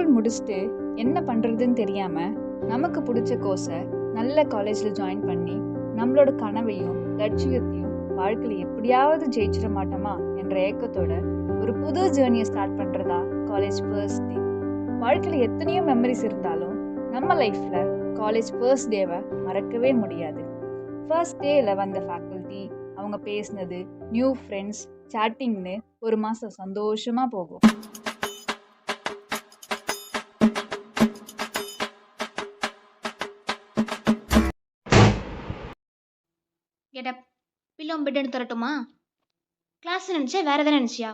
School முடிச்சுட்டு என்ன பண்ணுறதுன்னு தெரியாமல் நமக்கு பிடிச்ச கோர்ஸை நல்ல காலேஜில் ஜாயின் பண்ணி நம்மளோட கனவையும் லட்சியத்தையும் வாழ்க்கையில் எப்படியாவது ஜெயிச்சிட மாட்டோமா என்ற ஏக்கத்தோட ஒரு புது ஜேர்னியை ஸ்டார்ட் பண்ணுறதா காலேஜ் ஃபர்ஸ்ட் டே. வாழ்க்கையில் எத்தனையோ மெமரிஸ் இருந்தாலும் நம்ம லைஃப்பில் காலேஜ் ஃபர்ஸ்ட் டேவை மறக்கவே முடியாது. ஃபர்ஸ்ட் டேயில் வந்த ஃபேக்கல்ட்டி, அவங்க பேசினது, நியூ ஃப்ரெண்ட்ஸ், சாட்டிங்னு ஒரு மாதம் சந்தோஷமாக போகும். கெட்டப் பில்லும் பெட் எடுத்து தரட்டுமா? கிளாஸ் நினச்சா வேறு எதாவது நினச்சியா?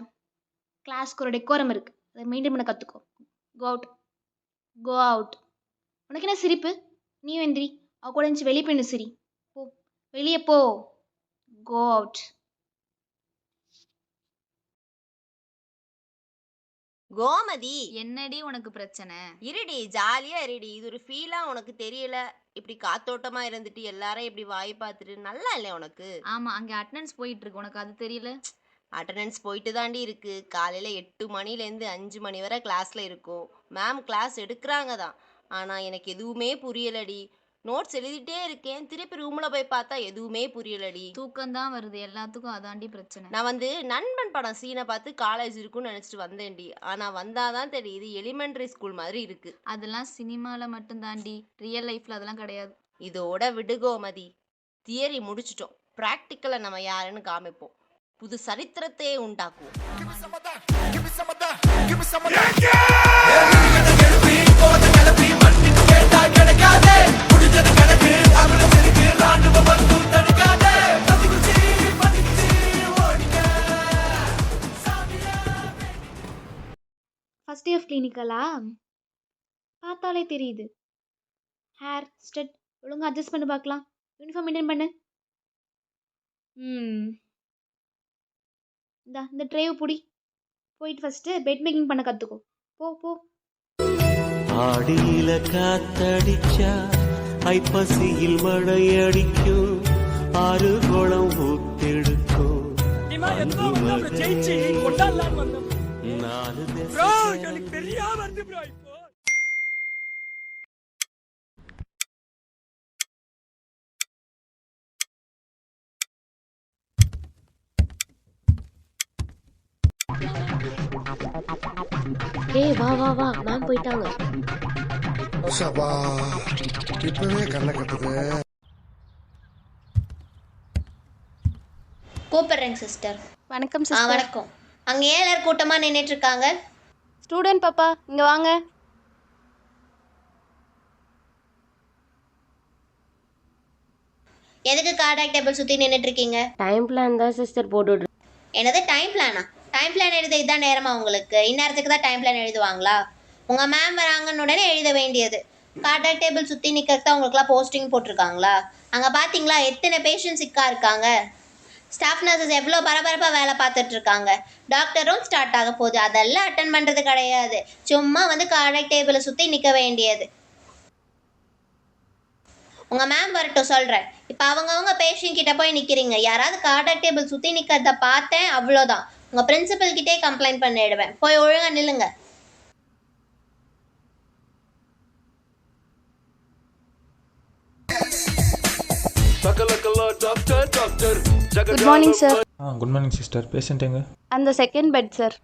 கிளாஸ்க்கு ஒரு டெக்கோரம் இருக்குது, அதை மெயின்டைன் பண்ண கற்றுக்கோ. Go out. உனக்கு என்ன சிரிப்பு? நீ எந்திரி, அவ கூட இருந்துச்சு வெளியே போய் சிரி. போ, வெளியே போ. Go out. கோமதி, என்னடி உனக்கு பிரச்சனை? இருடி, ஜாலியா இருடி. இது ஒரு ஃபீலா உனக்கு தெரியல? இப்படி காத்தோட்டமா இருந்துட்டு எல்லாரும் இப்படி வாய் பார்த்துட்டு நல்லா இல்லை உனக்கு? ஆமா, அங்க அட்டெண்டன்ஸ் போயிட்டு இருக்கு, உனக்கு அது தெரியல? அட்டண்டன்ஸ் போயிட்டு தாண்டி இருக்கு. காலையில 8 மணிலேருந்து 5 மணி வரை கிளாஸ்ல இருக்கும். மேம் கிளாஸ் எடுக்கிறாங்க தான், ஆனா எனக்கு எதுவுமே புரியலடி. நோட்ஸ் எழுதிட்டே இருக்கேன், திருப்பி ரூம்ல போய் பார்த்தா எதுவுமே புரியலடி. தூக்கம் தான் வருது, எல்லாத்துக்கும் அதாண்டி பிரச்சனை. நான் நண்பன் படம் சீனை பார்த்து காலேஜ் இருக்குன்னு நினைச்சிட்டு வந்தேன்டி. ஆனா வந்தாதான் தெரியுது எலிமெண்டரி ஸ்கூல் மாதிரி இருக்கு. அதெல்லாம் சினிமால மட்டும் தாண்டி, ரியல் லைஃப்ல அதெல்லாம் கிடையாது. இதோட விடுகோமதி, தியரி முடிச்சிட்டோம். பிராக்டிக்கலை நம்ம யாருன்னு காமிப்போம், புது சரித்திரத்தையே உண்டாக்குவோம். First day of கிளினிக்கலா? பார்த்தாலே தெரியுது. ஹேர் ஸ்டெட் ஒழுங்காக அட்ஜஸ்ட் பண்ணி பார்க்கலாம். யூனிஃபார்ம் மெயின்டைன் பண்ணு. இந்த ட்ரைவ் பிடி. போயிட்டு ஃபஸ்ட்டு பெட் மேக்கிங் பண்ண கற்றுக்கோ. போ. ஆடியில காத்தடிச்சா ஐப்பசியில் மழையடிக்கும், ஆறு குளம் ஊத்தெடுக்கும். ஏய் வா மேம் போயிட்டாங்க. சபா, இப்பவே கண்ணை கட்டுது. கூப்பிடுறேங்க சிஸ்டர். வணக்கம் சிஸ்டர். வணக்கம். அங்க ஏன் எல்லாரும் கூட்டமா நின்றுட்டு இருக்காங்க? ஸ்டூடெண்ட் பாப்பா, இங்கே வாங்க. எதுக்கு கார்டாக் டேபிள் சுத்தி நின்றுட்டு இருக்கீங்க? டைம் பிளான் தான் சிஸ்டர் போட்டுட்டு. என்னது டைம் பிளானா? டைம் பிளான் எழுத இதுதான் நேரமா உங்களுக்கு? இந்நேரத்துக்கு தான் டைம் பிளான் எழுதுவாங்களா? உங்க மேம் வராங்கன்னு உடனே எழுத வேண்டியது. கார்டாக் டேபிள் சுற்றி நிற்கிறது தான் உங்களுக்குலாம் போஸ்டிங் போட்டிருக்காங்களா? அங்கே பார்த்தீங்களா எத்தனை பேஷண்ட் சிக்காக இருக்காங்க? ஸ்டாஃப் நர்சஸ் எவ்வளோ பரபரப்பாக வேலை பார்த்துட்டு இருக்காங்க. டாக்டரும் ஸ்டார்ட் ஆக போகுது, அதெல்லாம் அட்டன் பண்ணுறது கிடையாது. சும்மா கார்டாக் டேபிளை சுற்றி நிற்க வேண்டியது. உங்கள் மேம் வரட்டும் சொல்கிறேன். இப்போ அவங்கவுங்க பேஷண்ட் கிட்ட போய் நிற்கிறீங்க. யாராவது கார்டாக் டேபிள் சுற்றி நிற்கிறத பார்த்தேன் அவ்வளோதான், உங்கள் பிரின்சிபல் கிட்டே கம்ப்ளைண்ட் பண்ணிடுவேன். போய் ஒழுங்காக நில்லுங்க. Good morning sir. Good morning sister. Patient எங்க? அந்த செகண்ட் பெட் சார்.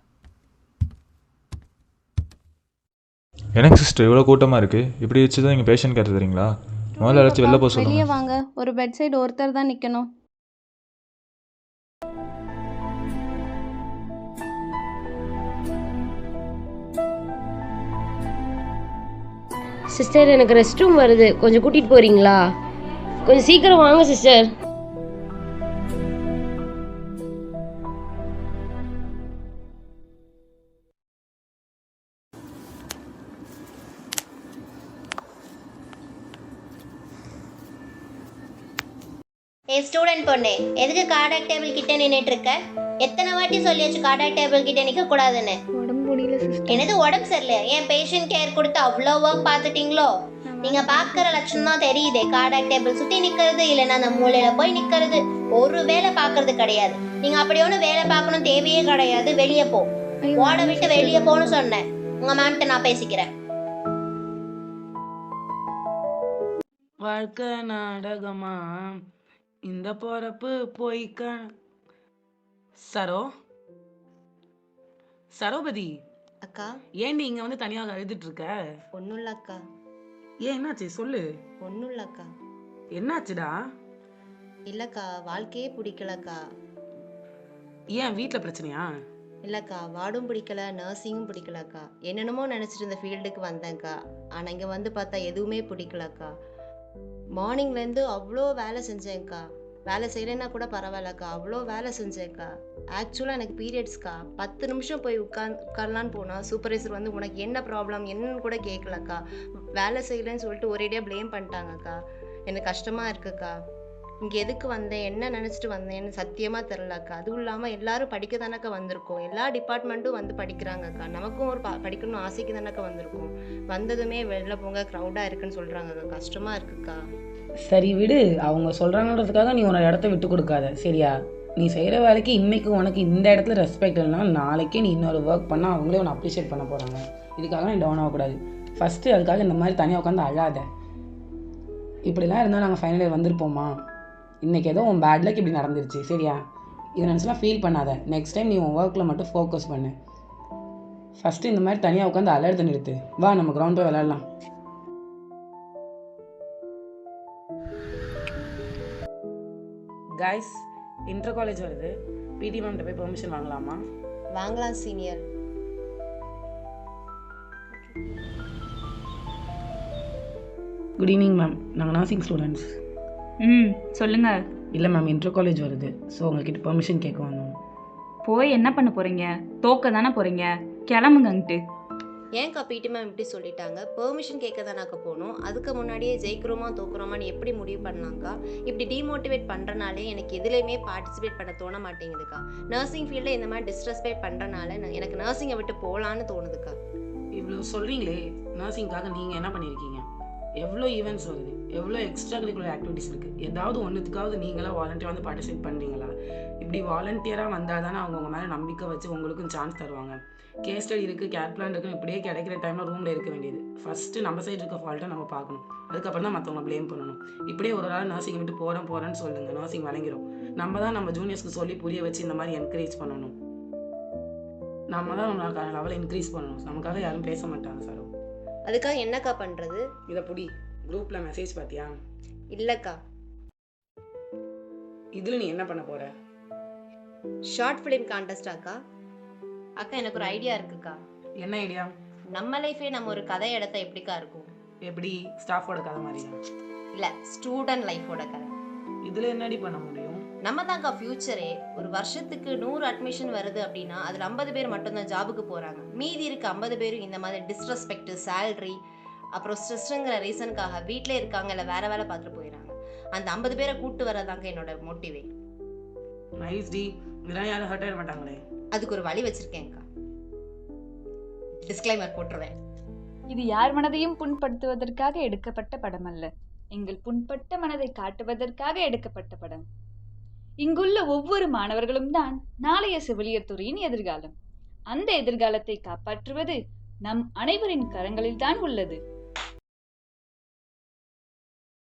எனக்கு சிஸ்டர் இவ்வளோ கூட்டமாக இருக்குது, இப்படி வச்சு தான் நீங்கள் பேஷண்ட் கேட்டு தரீங்களா? முதல்ல ஏதாச்சும் வெளில போக வெளியே சொல்லுங்கள். வாங்க. ஒரு பெட் சைடு ஒருத்தர் தான் நிற்கணும். சிஸ்டர் எனக்கு ரெஸ்ட் ரூம் வருது, கொஞ்சம் கூட்டிட்டு போறீங்களா? கொஞ்சம் சீக்கிரம் வாங்க சிஸ்டர். ஸ்டூடெண்ட் பொண்ணு, எதுக்கு கார்டாக் டேபிள் கிட்ட நின்றுட்டு இருக்க? எத்தனை வாட்டி சொல்லியாச்சு கார்டாக் டேபிள் கிட்ட நிற்க கூடாதுன்னு? உடம்பு முடியல சிஸ்டர். என்னது உடம்பு சரியில்லை? ஏன் பேஷண்ட் கேர் கொடுத்து அவ்வளோ ஒர்க் பார்த்துட்டீங்களோ? நீங்க பாக்குற லட்சணம் தான் தெரியுதே. கார்டாக் டேபிள் சுத்தி நிக்கிறது, இல்லைன்னா அந்த மூலையில போய் நிக்கிறது, ஒரு வேலை பாக்குறது கிடையாது. நீங்க அப்படி ஒண்ணு வேலை பார்க்கணும் தேவையே கிடையாது. வெளியே போ, ஓட விட்டு வெளியே போன்னு சொன்னேன். உங்க மேம்கிட்ட நான் பேசிக்கிறேன். வாழ்க்கை நாடகமா இந்த பொறப்பு போய்க்க. சரோ, சரோபதி, அக்கா ஏண்டி இங்க வந்து தனியாக அழுதுட்டு இருக்க? ஒன்றும் இல்லை அக்கா, ஏன் என்னாச்சு சொல்லு. ஒன்றும் இல்லைக்கா. என்னாச்சுடா? இல்லைக்கா, வாழ்க்கையே பிடிக்கலக்கா. ஏன் வீட்ல பிரச்சனையா? இல்லைக்கா, வார்டும் பிடிக்கல, நர்சிங்கும் பிடிக்கலக்கா. என்னென்னமோ நினச்சிட்டு இந்த ஃபீல்டுக்கு வந்தேன்க்கா. ஆனால் இங்கே வந்து பார்த்தா எதுவுமே பிடிக்கலக்கா. மார்னிங்லேருந்து அவ்வளோ வேலை செஞ்சேன்க்கா. வேலை செய்யலைன்னா கூட பரவாயில்லக்கா, அவ்வளோ வேலை செஞ்சேன்க்கா. ஆக்சுவலாக எனக்கு பீரியட்ஸ்க்கா. 10 நிமிஷம் போய் உட்காரலான்னு போனால் சூப்பர்வைசர் வந்து உனக்கு என்ன ப்ராப்ளம் என்னன்னு கூட கேட்கலக்கா. வேலை செய்யலைன்னு சொல்லிட்டு ஒரேடியாக ப்ளேம் பண்ணிட்டாங்கக்கா. எனக்கு கஷ்டமாக இருக்குக்கா. இங்கே எதுக்கு வந்தேன், என்ன நினச்சிட்டு வந்தேன்னு சத்தியமாக தெரிலக்கா. அதுவும் இல்லாமல் எல்லாரும் படிக்க தானக்கா வந்திருக்கோம். எல்லா டிபார்ட்மெண்ட்டும் வந்து படிக்கிறாங்கக்கா. நமக்கும் ஒரு படிக்கணும்னு ஆசைக்கு தானக்கா வந்திருக்கோம். வந்ததுமே வெளில போங்க, க்ரௌடாக இருக்குன்னு சொல்கிறாங்கக்கா. கஷ்டமாக இருக்குக்கா. சரி விடு, அவங்க சொல்றாங்கன்றதுக்காக நீ உன்னோட இடத்த விட்டு கொடுக்காத, சரியா? நீ செய்கிற வேலைக்கு இன்னைக்கு உனக்கு இந்த இடத்துல ரெஸ்பெக்ட் இல்லைனா நாளைக்கே நீ இன்னொரு ஒர்க் பண்ணால் அவங்களே உன்னை அப்ரிஷியேட் பண்ண போகிறாங்க. இதுக்காக நீ டவுன் ஆகக்கூடாது. ஃபஸ்ட்டு அதுக்காக இந்த மாதிரி தனியாக உட்காந்து அழாத. இப்படிலாம் இருந்தால் நாங்கள் ஃபைனல் இயர் வந்திருப்போமா? இன்றைக்கி ஏதோ உன் பேட் லக் இப்படி நடந்துருச்சு, சரியா? இதை நினச்சலாம் ஃபீல் பண்ணாத. நெக்ஸ்ட் டைம் நீ உன் ஒர்க்கில் மட்டும் ஃபோக்கஸ் பண்ணு. ஃபஸ்ட்டு இந்த மாதிரி தனியாக உட்காந்து அலர்த்து நிறுத்து. வா நம்ம கிரவுண்ட் போய் விளையாடலாம். கைஸ், இன்டர் காலேஜ் வருது. பிடி மேம்கிட்ட போய் பெர்மிஷன் வாங்கலாமா? வாங்கலாம் சீனியர். குட் ஈவினிங் மேம், நாங்கள் நர்சிங் ஸ்டூடெண்ட்ஸ். சொல்லுங்க. இல்லை மேம், இன்டர் காலேஜ் வருது. ஸோ உங்ககிட்ட பெர்மிஷன் கேட்க வந்தோம். போய் என்ன பண்ண போறீங்க? தோக்க தானே போறீங்க, கிளம்புங்கன்ட்டு. ஏன்க்கா பிடி மேம் இப்படி சொல்லிட்டாங்க? பெர்மிஷன் கேட்க தானாக்கா போகணும். அதுக்கு முன்னாடியே ஜெயிக்கிறோமா தோக்குறோமான்னு எப்படி முடிவு பண்ணலாங்க்கா? இப்படி டிமோட்டிவேட் பண்ணுறனாலே எனக்கு எதுலேயுமே பார்ட்டிசிபேட் பண்ண தோண மாட்டேங்குதுக்கா. நர்சிங் ஃபீல்டில் இந்த மாதிரி டிஸ்ரெஸ்பெக்ட் பண்ணுறனால எனக்கு நர்சிங்கை விட்டு போகலான்னு தோணுதுக்கா. இவ்வளோ சொல்கிறீங்களே, நர்சிங்காக நீங்கள் என்ன பண்ணியிருக்கீங்க? எவ்வளோ ஈவெண்ட்ஸ் வருது, எவ்வளோ எக்ஸ்ட்ரா கரிக்குலர் ஆக்டிவிட்டிஸ் இருக்குது. ஏதாவது ஒன்றுத்துக்காவது நீங்களாக வாலண்டியர் வந்து பார்ட்டிசிபேட் பண்ணுறீங்களா? இப்படி வாலண்டியராக வந்தால் தானே அவங்க மேலே நம்பிக்கை வச்சு உங்களுக்கும் சான்ஸ் தருவாங்க. கேஸ் ஸ்டடி இருக்குது, கேர் பிளான் இருக்குன்னு இப்படியே கிடைக்கிற டைமில் ரூமில் இருக்க வேண்டியது. ஃபஸ்ட்டு நம்ம சைடு இருக்க ஃபால்ட்டை நம்ம பார்க்கணும். அதுக்கப்புறம் தான் மற்றவங்க ப்ளேம் பண்ணணும். இப்படியே ஒரு நாள் நர்சிங் விட்டு போகிறேன்னு சொல்லுங்கள், நர்சிங் வழங்கிடும். நம்ம தான் நம்ம ஜூனியர்ஸ்க்கு சொல்லி புரிய வச்சு இந்த மாதிரி என்கரேஜ் பண்ணணும். நம்ம தான் நம்மளுக்கான லெவலை இன்க்ரீஸ் பண்ணணும். நமக்காக யாரும் பேச மாட்டாங்க சார். அதுக்காக என்னக்கா பண்ணுறது? இதை புடி. குரூப்பில் மெசேஜ் பார்த்தியா? இல்லைக்கா. இதில் நீ என்ன பண்ண போகிற? ஷார்ட் ஃபிலிம் கான்டெஸ்டாக்கா? அக்கா எனக்கு ஒரு ஐடியா இருக்குக்கா. என்ன ஐடியா? நம்ம லைஃபே நம்ம ஒரு கதை எடுத்தா எப்படிக்கா இருக்கும்? எப்படி, ஸ்டாஃபோட கதை மாதிரியா? இல்லை, ஸ்டூடெண்ட் லைஃபோட கதை. இதில் என்னடி பண்ண முடியும்? நம்ம தான்க்கா ஃபியூச்சரே. ஒரு வருஷத்துக்கு 100 அட்மிஷன் வருது அப்படின்னா அதில் 50 பேர் மட்டும்தான் ஜாபுக்கு போகிறாங்க. மீதி இருக்க 50 பேரும் இந்த மாதிரி டிஸ்ரெஸ்பெக்ட், சேலரி, அப்புறம் ஸ்ட்ரெஸ்ஸுங்கிற ரீசனுக்காக வீட்டிலே இருக்காங்க, இல்லை வேறு வேலை பார்த்துட்டு போயிடறாங்க. அந்த 50 பேரை கூப்பிட்டு வரதாங்க என்னோட மோட்டிவே. Nice D. இதெல்லாம் யாரும் ஹர்ட் ஆகிட மாட்டாங்களே. அதுக்கு ஒரு வழி வச்சுருக்கேன்க்கா. டிஸ்க்ளைமர் போட்டுருவேன். இது யார் மனதையும் புண்படுத்துவதற்காக எடுக்கப்பட்ட படம் அல்ல, எங்கள் புண்பட்ட மனதை காட்டுவதற்காக எடுக்கப்பட்ட படம். இங்குள்ள ஒவ்வொரு மாணவர்களும் தான் நாளைய செவிலியர் துறையின் எதிர்காலம். அந்த எதிர்காலத்தை காப்பாற்றுவது நம் அனைவரின் கரங்களில் தான் உள்ளது.